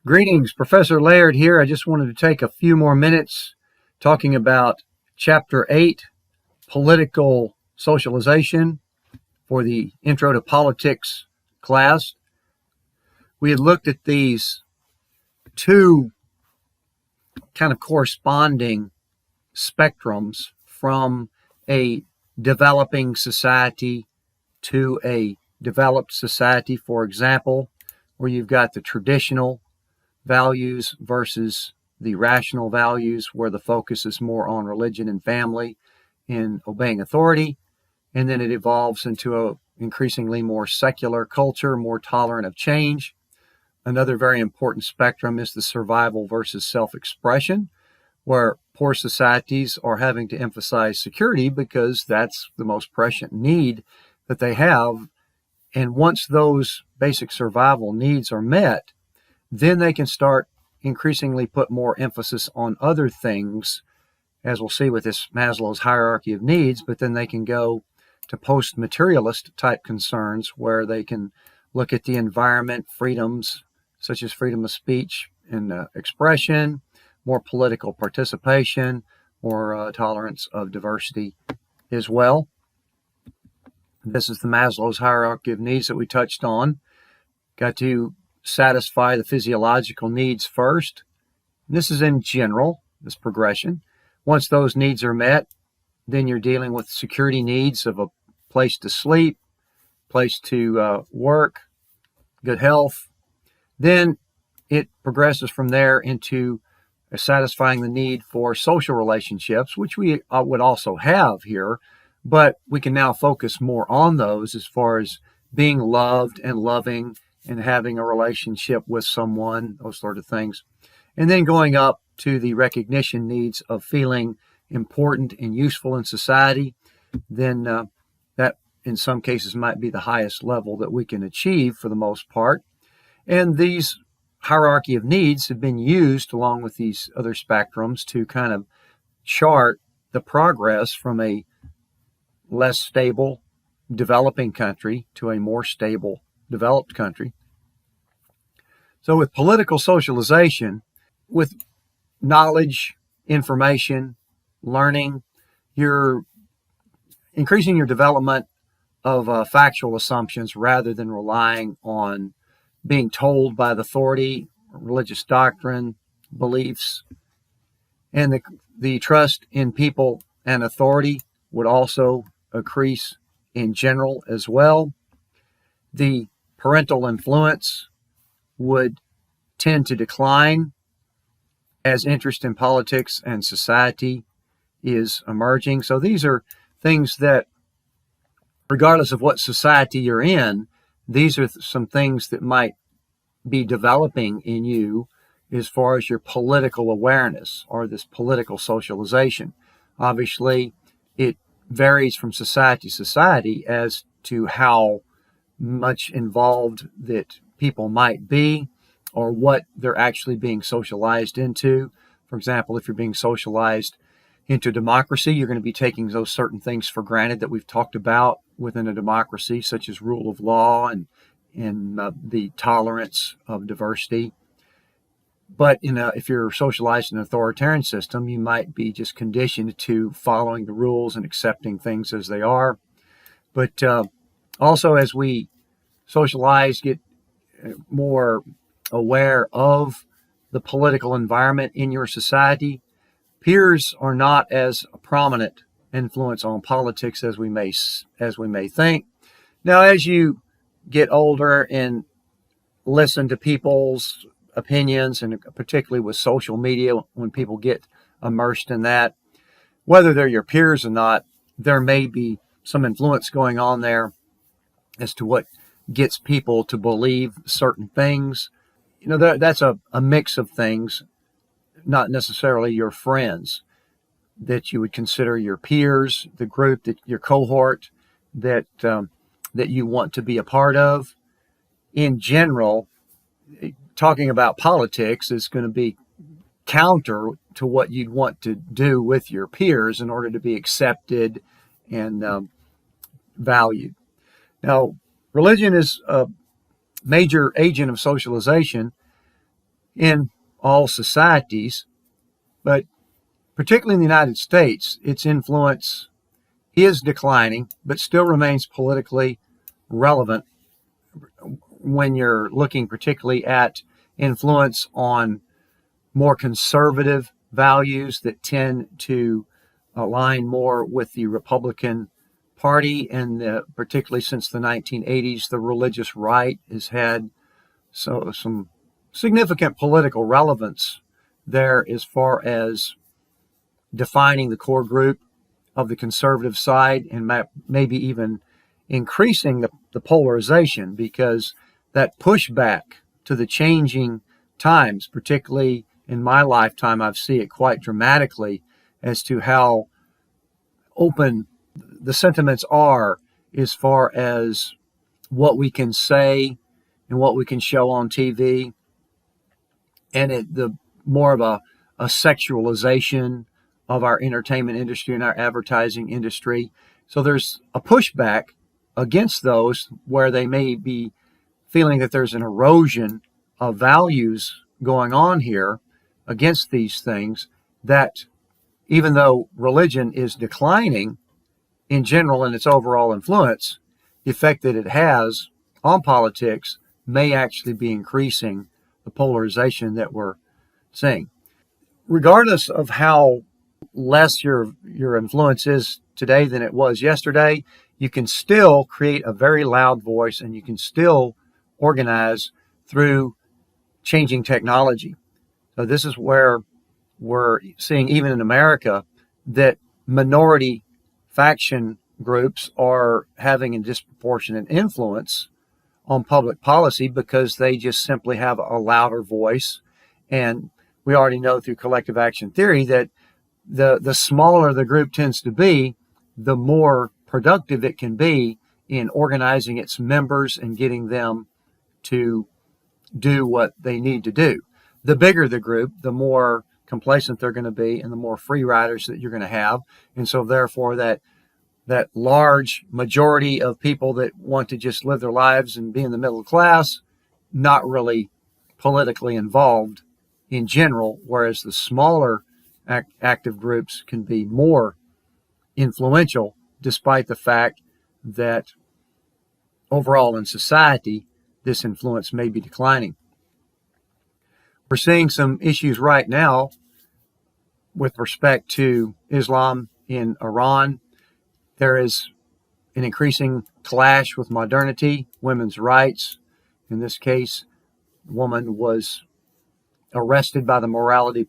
Greetings, Professor Laird here. I just wanted to take a few more minutes talking about Chapter 8, Political Socialization, for the Intro to Politics class. We had looked at these two kind of corresponding spectrums from a developing society to a developed society, for example, where you've got the traditional values versus the rational values, where the focus is more on religion and family and obeying authority. And then it evolves into a increasingly more secular culture, more tolerant of change. Another very important spectrum is the survival versus self-expression, where poor societies are having to emphasize security because that's the most prescient need that they have. And once those basic survival needs are met, then they can start increasingly put more emphasis on other things, as we'll see with this Maslow's hierarchy of needs, but then they can go to post-materialist type concerns where they can look at the environment, freedoms such as freedom of speech and expression, more political participation, more tolerance of diversity as well. This is the Maslow's hierarchy of needs that we touched on. Got to satisfy the physiological needs first. And this is in general, this progression. Once those needs are met, then you're dealing with security needs of a place to sleep, place to work, good health. Then it progresses from there into satisfying the need for social relationships, which we would also have here, but we can now focus more on those as far as being loved and loving and having a relationship with someone, those sort of things. And then going up to the recognition needs of feeling important and useful in society, then that in some cases might be the highest level that we can achieve for the most part. And these hierarchy of needs have been used along with these other spectrums to kind of chart the progress from a less stable developing country to a more stable developed country. So with political socialization, with knowledge, information, learning, you're increasing your development of factual assumptions rather than relying on being told by the authority, religious doctrine, beliefs. And the trust in people and authority would also increase in general as well. The parental influence would tend to decline as interest in politics and society is emerging. So these are things that, regardless of what society you're in, these are some things that might be developing in you as far as your political awareness or this political socialization. Obviously, it varies from society to society as to how much involved that people might be or what they're actually being socialized into. For example, if you're being socialized into democracy, you're going to be taking those certain things for granted that we've talked about within a democracy, such as rule of law and the tolerance of diversity. But if you're socialized in an authoritarian system, you might be just conditioned to following the rules and accepting things as they are. But also, as we socialize, get more aware of the political environment in your society, peers are not as a prominent influence on politics as we may think. Now, as you get older and listen to people's opinions, and particularly with social media, when people get immersed in that, whether they're your peers or not, there may be some influence going on there as to what gets people to believe certain things. That's a mix of things, not necessarily your friends that you would consider your peers, the group, your cohort that you want to be a part of. In general, talking about politics is going to be counter to what you'd want to do with your peers in order to be accepted and valued. Now, religion is a major agent of socialization. in all societies, but particularly in the United States, its influence is declining, but still remains politically relevant when you're looking particularly at influence on more conservative values that tend to align more with the Republican Party. And particularly since the 1980s, the religious right has had some significant political relevance there as far as defining the core group of the conservative side, and maybe even increasing the polarization, because that pushback to the changing times, particularly in my lifetime, I've seen it quite dramatically as to how open the sentiments are as far as what we can say and what we can show on TV, and the more of a sexualization of our entertainment industry and our advertising industry. So there's a pushback against those where they may be feeling that there's an erosion of values going on here against these things, that even though religion is declining in general in its overall influence, the effect that it has on politics may actually be increasing the polarization that we're seeing. Regardless of how less your influence is today than it was yesterday, you can still create a very loud voice, and you can still organize through changing technology. So this is where we're seeing, even in America, that minority faction groups are having a disproportionate influence on public policy because they just simply have a louder voice. And we already know through collective action theory that the smaller the group tends to be, the more productive it can be in organizing its members and getting them to do what they need to do. The bigger the group, the more complacent they're going to be, and the more free riders that you're going to have. And so therefore that large majority of people that want to just live their lives and be in the middle class, not really politically involved in general, whereas the smaller active groups can be more influential, despite the fact that overall in society, this influence may be declining. We're seeing some issues right now with respect to Islam in Iran. There is an increasing clash with modernity, women's rights. In this case, the woman was arrested by the morality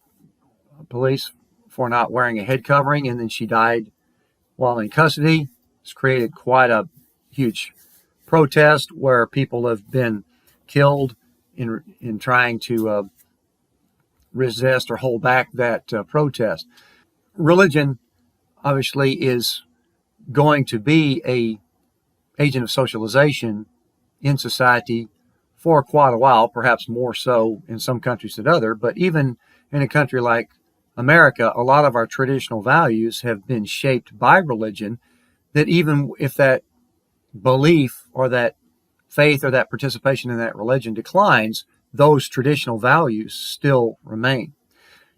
police for not wearing a head covering, and then she died while in custody. It's created quite a huge protest where people have been killed in trying to resist or hold back that protest. Religion obviously is going to be a agent of socialization in society for quite a while, perhaps more so in some countries than others. But even in a country like America, a lot of our traditional values have been shaped by religion, that even if that belief or that faith or that participation in that religion declines, those traditional values still remain.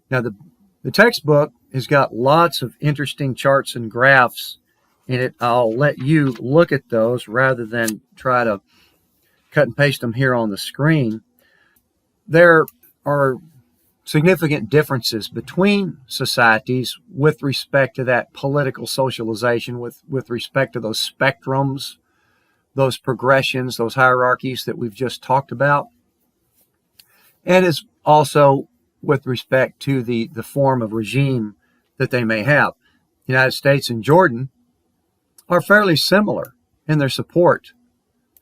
Now, the textbook has got lots of interesting charts and graphs in it. I'll let you look at those rather than try to cut and paste them here on the screen. There are significant differences between societies with respect to that political socialization, with respect to those spectrums, those progressions, those hierarchies that we've just talked about, and is also with respect to the form of regime that they may have. The United States and Jordan are fairly similar in their support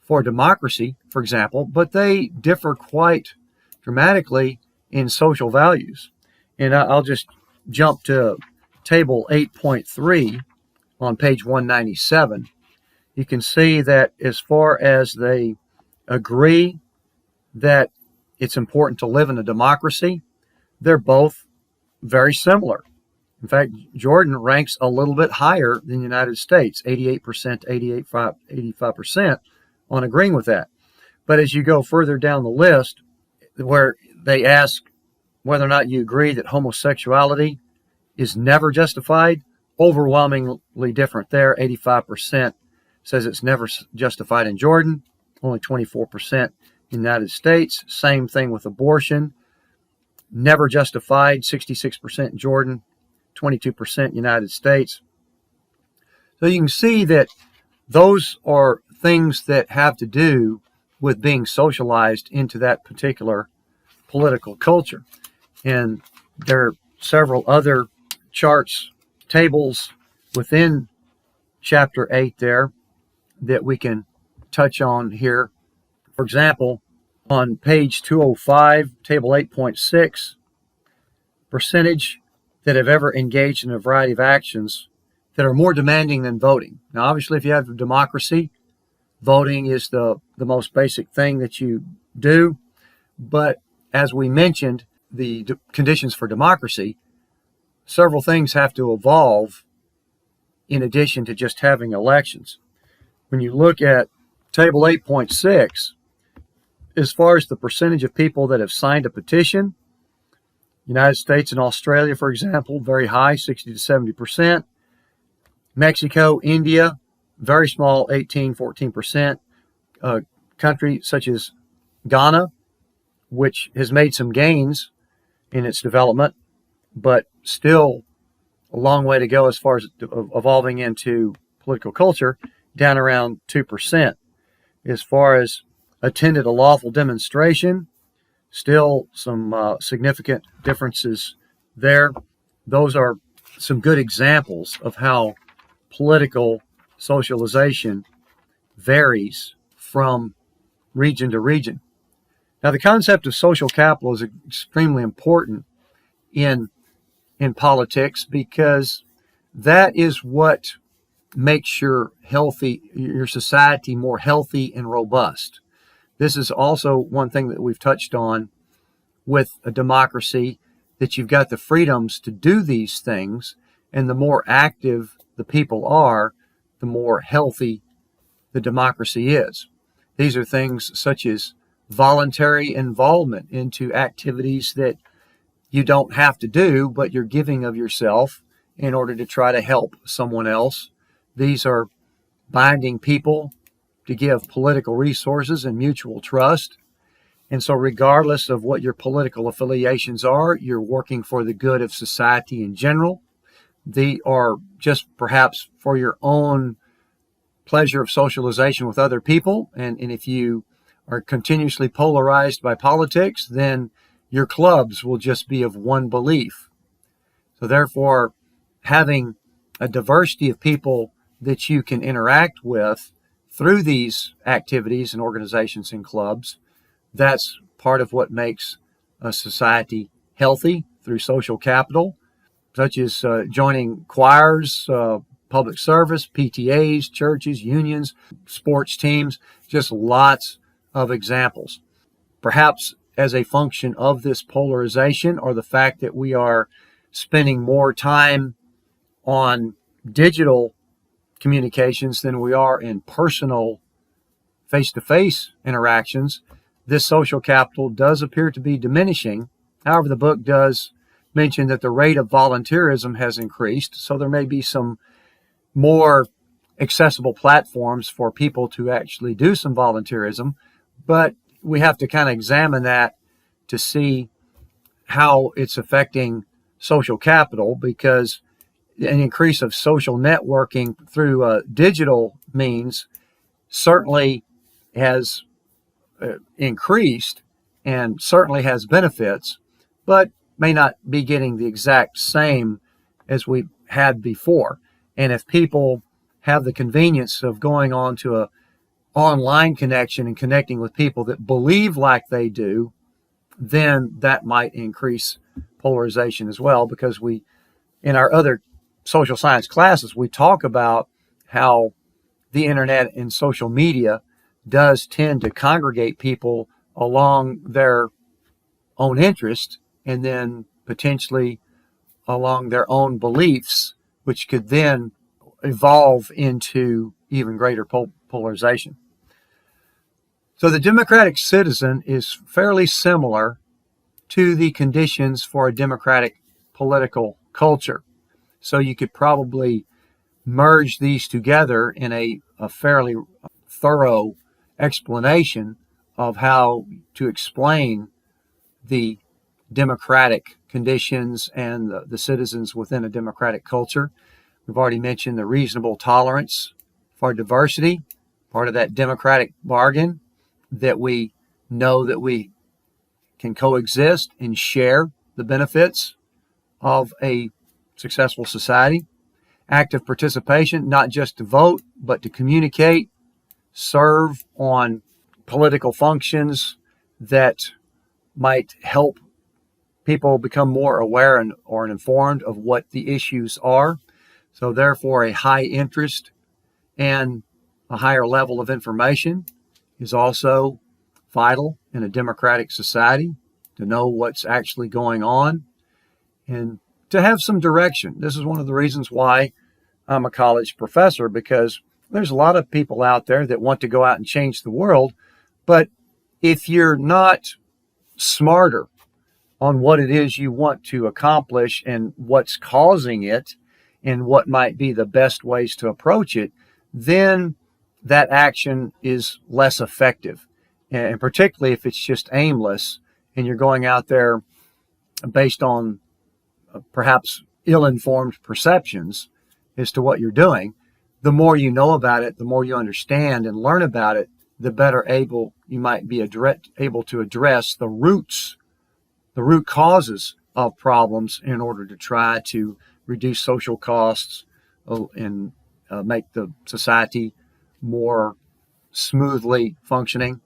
for democracy, for example, but they differ quite dramatically in social values. And I'll just jump to table 8.3 on page 197. You can see that as far as they agree that it's important to live in a democracy, they're both very similar. In fact, Jordan ranks a little bit higher than the United States, 88%, 85% on agreeing with that. But as you go further down the list, where they ask whether or not you agree that homosexuality is never justified. Overwhelmingly different there. 85% says it's never justified in Jordan, only 24% in the United States. Same thing with abortion. Never justified, 66% in Jordan, 22% United States. So you can see that those are things that have to do with being socialized into that particular political culture. And there are several other charts, tables within Chapter 8 there that we can touch on here. For example, on page 205, table 8.6, percentage that have ever engaged in a variety of actions that are more demanding than voting. Now, obviously, if you have a democracy, voting is the most basic thing that you do. But as we mentioned, the conditions for democracy, several things have to evolve in addition to just having elections. When you look at table 8.6, as far as the percentage of people that have signed a petition, United States and Australia, for example, very high, 60 to 70%. Mexico, India, very small, 18, 14%. Country such as Ghana, which has made some gains in its development, but still a long way to go as far as evolving into political culture, down around 2%. As far as attended a lawful demonstration, still some significant differences there. Those are some good examples of how political socialization varies from region to region. Now, the concept of social capital is extremely important in politics because that is what makes your society more healthy and robust. This is also one thing that we've touched on with a democracy, that you've got the freedoms to do these things, and the more active the people are, the more healthy the democracy is. These are things such as voluntary involvement into activities that you don't have to do, but you're giving of yourself in order to try to help someone else. These are binding people to give political resources and mutual trust. And so regardless of what your political affiliations are, you're working for the good of society in general. They are just perhaps for your own pleasure of socialization with other people. And if you are continuously polarized by politics, then your clubs will just be of one belief. So therefore, having a diversity of people that you can interact with through these activities and organizations and clubs, that's part of what makes a society healthy through social capital, such as joining choirs, public service, PTAs, churches, unions, sports teams, just lots of examples. Perhaps as a function of this polarization, or the fact that we are spending more time on digital communications than we are in personal face-to-face interactions, this social capital does appear to be diminishing. However, the book does mention that the rate of volunteerism has increased, so there may be some more accessible platforms for people to actually do some volunteerism, but we have to kind of examine that to see how it's affecting social capital, because an increase of social networking through digital means certainly has increased and certainly has benefits, but may not be getting the exact same as we had before. And if people have the convenience of going on to a online connection and connecting with people that believe like they do, then that might increase polarization as well, because we, in our other social science classes, we talk about how the internet and social media does tend to congregate people along their own interest and then potentially along their own beliefs, which could then evolve into even greater polarization. So the democratic citizen is fairly similar to the conditions for a democratic political culture. So you could probably merge these together in a fairly thorough explanation of how to explain the democratic conditions and the citizens within a democratic culture. We've already mentioned the reasonable tolerance for diversity, part of that democratic bargain, that we know that we can coexist and share the benefits of a successful society. Active participation, not just to vote, but to communicate, serve on political functions that might help people become more aware or informed of what the issues are. So therefore, a high interest and a higher level of information is also vital in a democratic society, to know what's actually going on and to have some direction. This is one of the reasons why I'm a college professor, because there's a lot of people out there that want to go out and change the world, but if you're not smarter on what it is you want to accomplish and what's causing it and what might be the best ways to approach it, then that action is less effective. And particularly if it's just aimless and you're going out there based on perhaps ill-informed perceptions as to what you're doing, the more you know about it, the more you understand and learn about it, the better you might be able to address the root causes of problems in order to try to reduce social costs and make the society more smoothly functioning.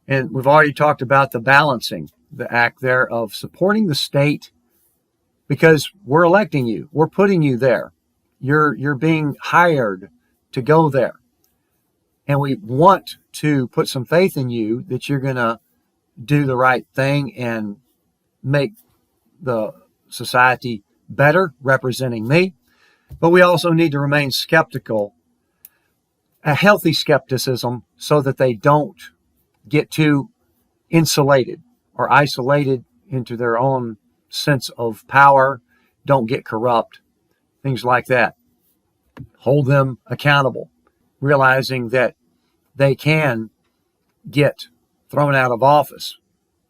And we've already talked about the act there of supporting the state, because we're electing you. We're putting you there. You're being hired to go there. And we want to put some faith in you that you're going to do the right thing and make the society better, representing me. But we also need to remain skeptical, a healthy skepticism, so that they don't get too insulated or isolated into their own sense of power, don't get corrupt, things like that. Hold them accountable, realizing that they can get thrown out of office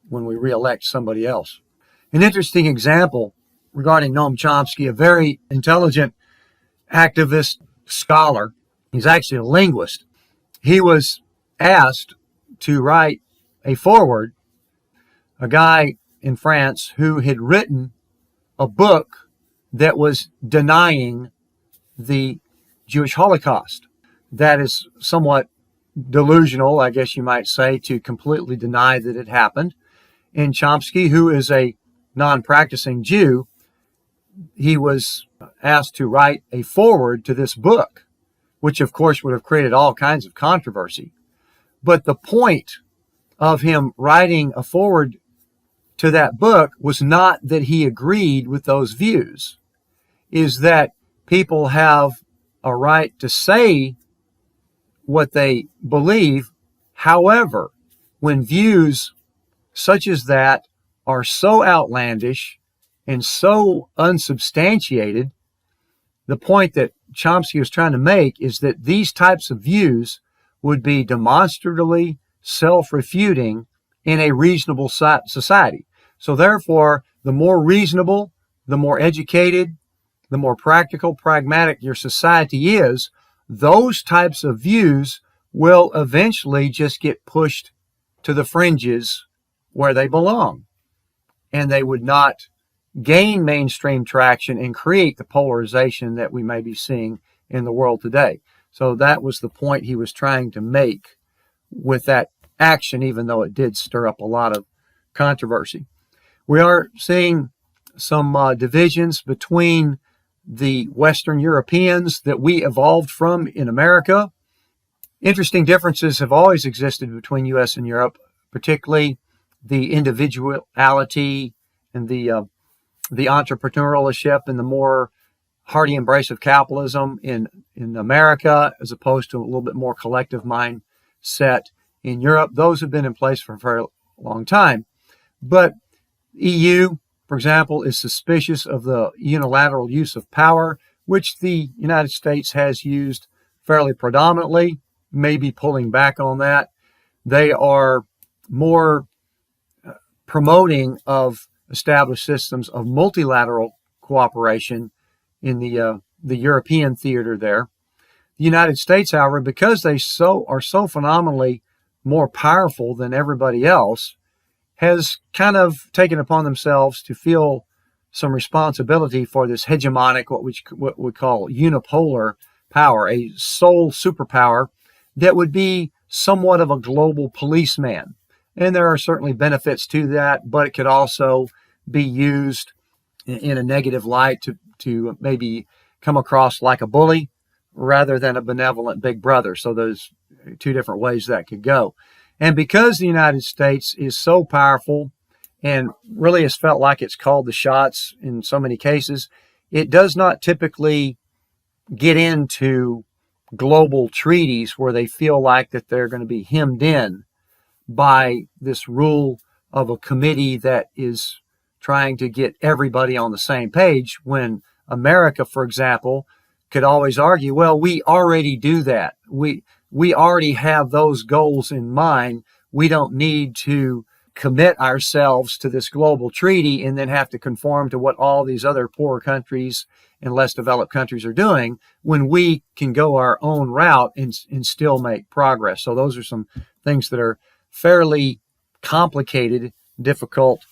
when we reelect somebody else. An interesting example regarding Noam Chomsky, a very intelligent activist scholar. He's actually a linguist. He was asked to write a foreword, a guy in France who had written a book that was denying the Jewish Holocaust. That is somewhat delusional, I guess you might say, to completely deny that it happened. And Chomsky, who is a non-practicing Jew, he was asked to write a foreword to this book, which of course would have created all kinds of controversy. But the point of him writing a foreword to that book was not that he agreed with those views, is that people have a right to say what they believe. However, when views such as that are so outlandish and so unsubstantiated, the point that Chomsky was trying to make is that these types of views would be demonstrably self-refuting in a reasonable society. So therefore, the more reasonable, the more educated, the more practical, pragmatic your society is, those types of views will eventually just get pushed to the fringes where they belong. And they would not gain mainstream traction and create the polarization that we may be seeing in the world today. So that was the point he was trying to make with that action, even though it did stir up a lot of controversy. We are seeing some divisions between the Western Europeans that we evolved from in America. Interesting differences have always existed between U.S. and Europe, particularly the individuality and the entrepreneurship and the more hearty embrace of capitalism in America, as opposed to a little bit more collective mindset in Europe. Those have been in place for a very long time. But EU, for example, is suspicious of the unilateral use of power, which the United States has used fairly predominantly, maybe pulling back on that. They are more promoting of established systems of multilateral cooperation in the European theater there. The United States, however, because they are so phenomenally more powerful than everybody else, has kind of taken upon themselves to feel some responsibility for this hegemonic, what we call unipolar power, a sole superpower that would be somewhat of a global policeman. And there are certainly benefits to that, but it could also be used in a negative light to maybe come across like a bully rather than a benevolent big brother. So there's two different ways that could go. And because the United States is so powerful and really has felt like it's called the shots in so many cases, it does not typically get into global treaties where they feel like that they're going to be hemmed in by this rule of a committee that is trying to get everybody on the same page, when America, for example, could always argue, well, we already do that. We already have those goals in mind. We don't need to commit ourselves to this global treaty and then have to conform to what all these other poorer countries and less developed countries are doing, when we can go our own route and still make progress. So those are some things that are fairly complicated, difficult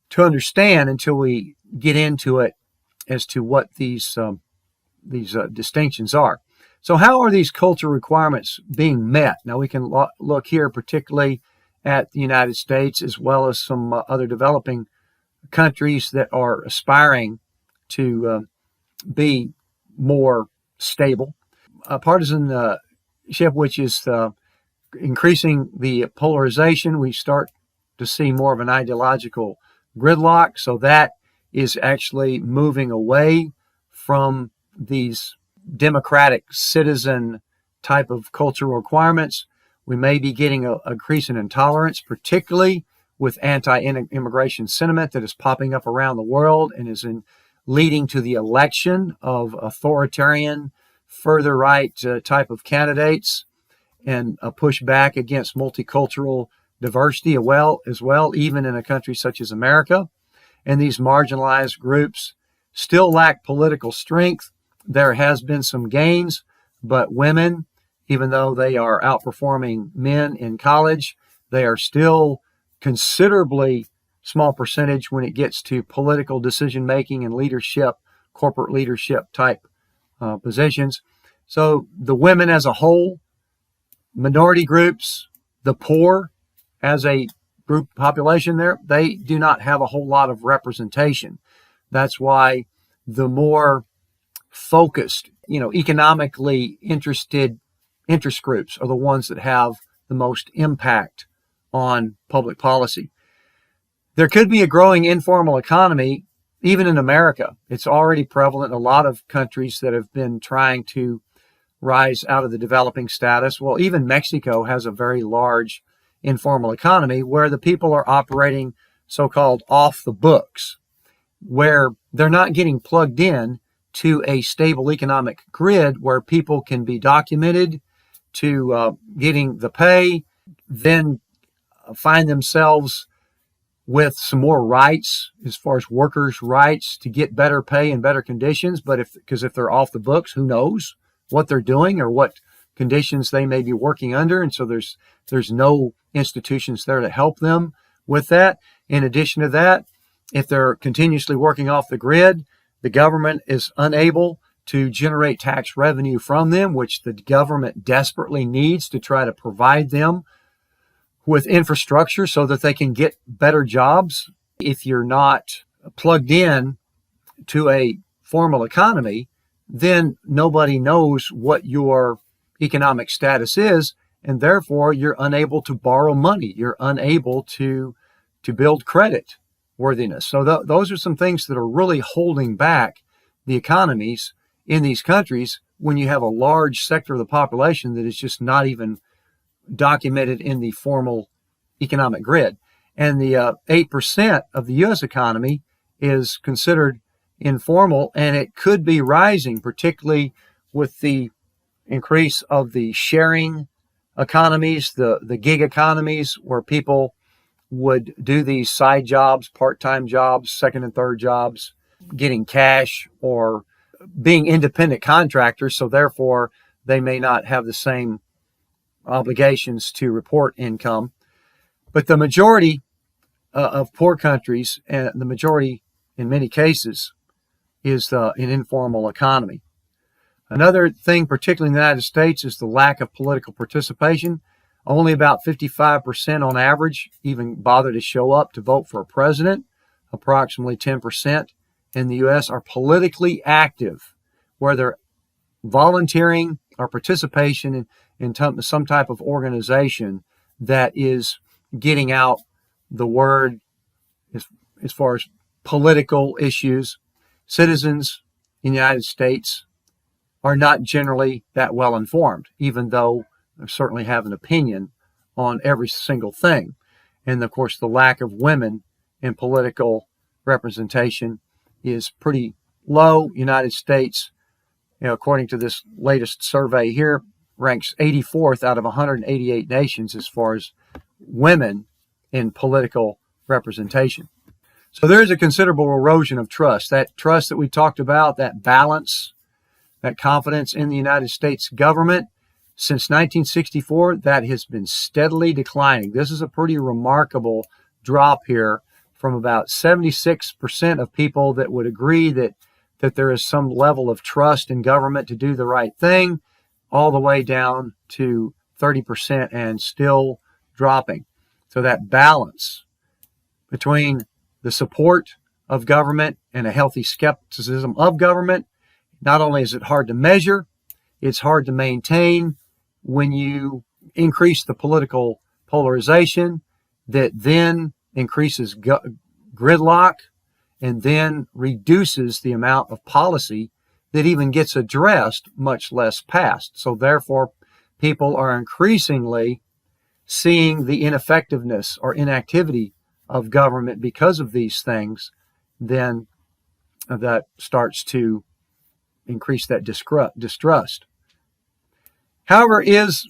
to understand until we get into it as to what these distinctions are. So how are these cultural requirements being met? Now we can look here particularly at the United States as well as some other developing countries that are aspiring to be more stable. Partisanship, which is increasing the polarization, we start to see more of an ideological gridlock. So that is actually moving away from these democratic citizen type of cultural requirements. We may be getting an increase in intolerance, particularly with anti-immigration sentiment that is popping up around the world and is leading to the election of authoritarian, further right type of candidates, and a pushback against multicultural diversity as well, even in a country such as America. And these marginalized groups still lack political strength. There has been some gains, but women, even though they are outperforming men in college, they are still considerably small percentage when it gets to political decision making and leadership, corporate leadership type positions. So the women as a whole, minority groups, the poor as a group population there, they do not have a whole lot of representation. That's why the more focused, economically interested interest groups are the ones that have the most impact on public policy. There could be a growing informal economy, even in America. It's already prevalent in a lot of countries that have been trying to rise out of the developing status. Well, even Mexico has a very large informal economy where the people are operating so-called off the books, where they're not getting plugged in to a stable economic grid where people can be documented to getting the pay, then find themselves with some more rights as far as workers' rights to get better pay and better conditions. But because if they're off the books, who knows what they're doing or what conditions they may be working under. And so there's no institutions there to help them with that. In addition to that, if they're continuously working off the grid, the government is unable to generate tax revenue from them, which the government desperately needs to try to provide them with infrastructure so that they can get better jobs. If you're not plugged in to a formal economy, then nobody knows what your economic status is, and therefore you're unable to borrow money. You're unable to build credit worthiness. So those are some things that are really holding back the economies in these countries when you have a large sector of the population that is just not even documented in the formal economic grid. And the 8% of the U.S. economy is considered informal, and it could be rising, particularly with the increase of the sharing economies, the gig economies, where people would do these side jobs, part-time jobs, second and third jobs, getting cash or being independent contractors. So therefore, they may not have the same obligations to report income. But the majority of poor countries, and the majority in many cases, is an informal economy. Another thing, particularly in the United States, is the lack of political participation. Only about 55% on average even bother to show up to vote for a president. Approximately 10% in the U.S. are politically active, whether volunteering or participation in some type of organization that is getting out the word as far as political issues. Citizens in the United States are not generally that well informed, even though they certainly have an opinion on every single thing. And of course, the lack of women in political representation is pretty low. United States, according to this latest survey here, ranks 84th out of 188 nations as far as women in political representation. So there's a considerable erosion of trust. That trust that we talked about, that balance, that confidence in the United States government, since 1964, that has been steadily declining. This is a pretty remarkable drop here from about 76% of people that would agree that there is some level of trust in government to do the right thing, all the way down to 30% and still dropping. So that balance between the support of government and a healthy skepticism of government, not only is it hard to measure, it's hard to maintain when you increase the political polarization that then increases gridlock and then reduces the amount of policy that even gets addressed, much less passed. So therefore, people are increasingly seeing the ineffectiveness or inactivity of government because of these things. Then that starts to increase that distrust. However, is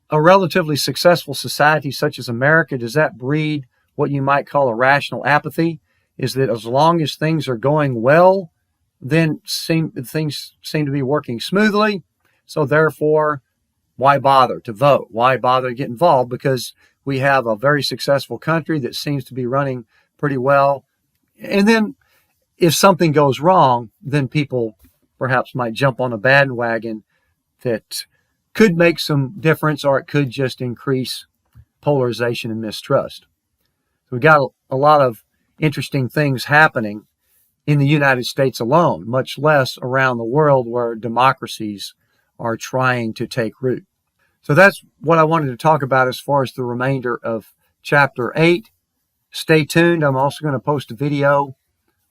a relatively successful society such as America, does that breed what you might call a rational apathy? Is that as long as things are going well, then things seem to be working smoothly. So therefore, why bother to vote? Why bother to get involved? Because we have a very successful country that seems to be running pretty well. And then if something goes wrong, then people perhaps might jump on a bandwagon that could make some difference, or it could just increase polarization and mistrust. So we've got a lot of interesting things happening in the United States alone, much less around the world where democracies are trying to take root. So that's what I wanted to talk about as far as the remainder of Chapter 8. Stay tuned. I'm also going to post a video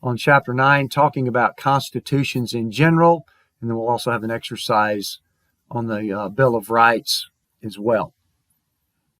on Chapter 9 talking about constitutions in general, and then we'll also have an exercise on the Bill of Rights as well.